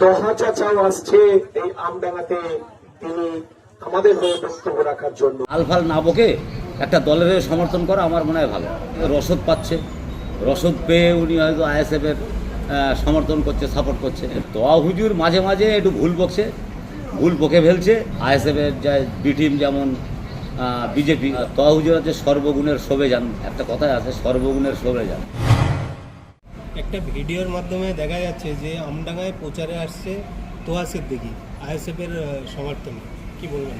তহা চাচাও আসছে এই আমডাঙ্গাতে, তিনি আমাদের হয়ে বক্তব্য রাখার জন্য। আলফাল না বকে একটা দলের হয়ে সমর্থন করা আমার মনে হয় ভালো। রসদ পাচ্ছে, রসদ পেয়ে উনি হয়তো আইএসএফ এর সমর্থন করছে, সাপোর্ট করছে। তোয়া হুজুর মাঝে মাঝে একটু ভুল বকছে, ভুল বকে ফেলছে। আইএসএফ এর বি টিম যেমন বিজেপি, তোয়া হুজুর হচ্ছে সর্বগুণের শোভে যান, একটা কথাই আছে, সর্বগুণের শোভে যান। একটা ভিডিওর মাধ্যমে দেখা যাচ্ছে যে আমডাঙ্গায় প্রচারে আসছে তোয়া সিদ্দিকী আইএসএফ এর সমর্থনে, কি বলবেন?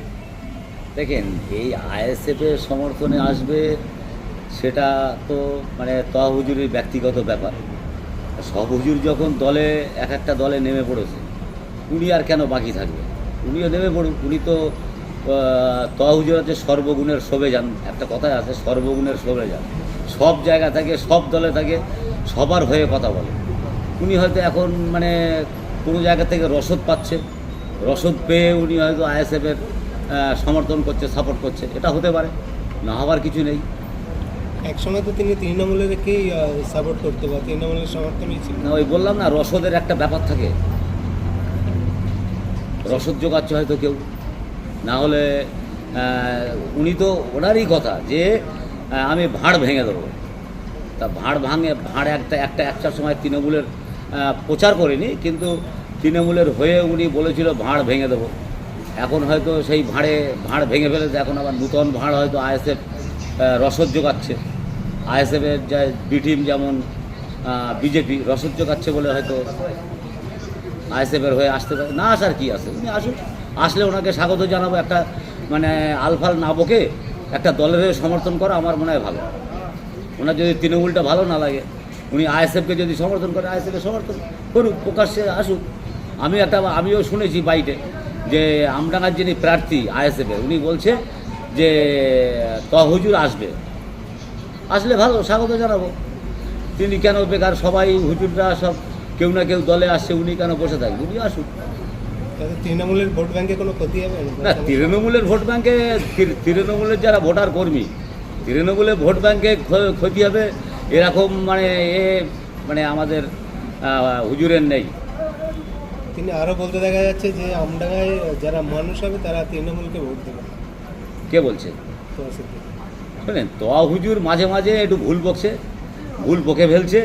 দেখেন, এই আইএসএফ এর সমর্থনে আসবে সেটা তো মানে তোয়া হুজুরের ব্যক্তিগত ব্যাপার। সব হুজুর যখন দলে এক একটা দলে নেমে পড়েছে, উনি আর কেন বাকি থাকবে? উনিও নেমে পড়ুন। উনি তো তোয়া হুজুর হচ্ছে সর্বগুণের শোভে যান, একটা কথাই আছে, সর্বগুণের শোভে যান। সব জায়গা থাকে, সব দলে থাকে, সবার হয়ে কথা বলে। উনি হয়তো এখন মানে কোনো জায়গা থেকে রসদ পাচ্ছে, রসদ পেয়ে উনি হয়তো আইএসএফ এর সমর্থন করছে, সাপোর্ট করছে। এটা হতে পারে, না হওয়ার কিছু নেই। একসময় তো তিনি তৃণমূলেরকেই সাপোর্ট করতে বা তৃণমূলের সমর্থনই ছিল না, ওই বললাম না, রসদের একটা ব্যাপার থাকে। রসদ জোগাচ্ছে হয়তো কেউ, না হলে উনি তো ওনারই কথা যে আমি ভাঁড় ভেঙে দেবো। তা ভাঁড় একটা সময় তৃণমূলের প্রচার করেনি, কিন্তু তৃণমূলের হয়ে উনি বলেছিল ভাঁড় ভেঙে দেবো। এখন হয়তো সেই ভাঁড় ভেঙে ফেলেছে, এখন আবার নূতন ভাঁড় হয়তো আইএসএফ রসদ জোগাচ্ছে। আইএসএফের বি টিম যেমন বিজেপি রসদ জোগাচ্ছে বলে হয়তো আইএসএফের হয়ে আসতে পারে। না আসার কি আছে, উনি আসুন, আসলে ওনাকে স্বাগত জানাবো। একটা মানে আলফাল না বকে একটা দলের হয়ে সমর্থন করা আমার মনে হয় ভালো। ওনার যদি তৃণমূলটা ভালো না লাগে, উনি আইএসএফকে যদি সমর্থন করে, আইএসএফকে সমর্থন করুক, প্রকাশ্যে আসুক। আমিও শুনেছি বাইটে যে আমডাঙ্গার যিনি প্রার্থী আইএসএফের, উনি বলছে যে তোয়া হুজুর আসলে ভালো, স্বাগত জানাবো। তিনি কেন বেকার, সবাই হুজুররা সব কেউ না কেউ দলে আসছে, উনি কেন বসে থাকবে? উনি আসুক। তৃণমূলের ভোট ব্যাংকে কোনো ক্ষতি হবে না, তৃণমূলের ভোট ব্যাংকে, তৃণমূলের যারা ভোটার কর্মী, তৃণমূলের ভোট ব্যাংকে ক্ষতি হবে এরকম মানে আমাদের হুজুরের নেই। তিনি আরও বলতে দেখা যাচ্ছে যে আমডাঙ্গায় যারা মানুষ হবে তারা তৃণমূলকে ভোট দেবে। কে বলছে? শোনেন, তোয়া হুজুর মাঝে মাঝে একটু ভুল বকছে, ভুল বকে ফেলছে।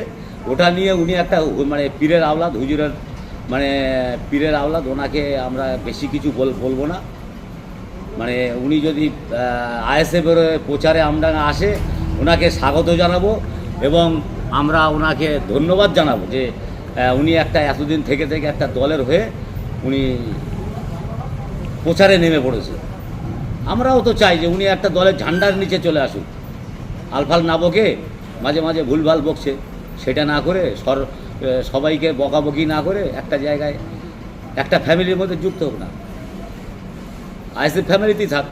ওটা নিয়ে উনি একটা মানে পীরের আওলাদ, হুজুরের মানে পীরের আওলাদ, ওনাকে আমরা বেশি কিছু বলবো না। মানে উনি যদি আইএসএফের প্রচারে আমডাঙ্গা আসে, ওনাকে স্বাগত জানাবো এবং আমরা ওনাকে ধন্যবাদ জানাবো যে উনি একটা এতদিন থেকে একটা দলের হয়ে উনি প্রচারে নেমে পড়েছে। আমরাও তো চাই যে উনি একটা দলের ঝান্ডার নিচে চলে আসুক। আলফাল না বকে মাঝে মাঝে ভুলভাল বকছে, সেটা না করে সবাইকে বকাবকি না করে একটা জায়গায় একটা ফ্যামিলির মধ্যে যুক্ত হোক না, আইএসএফ ফ্যামিলিতেই থাক।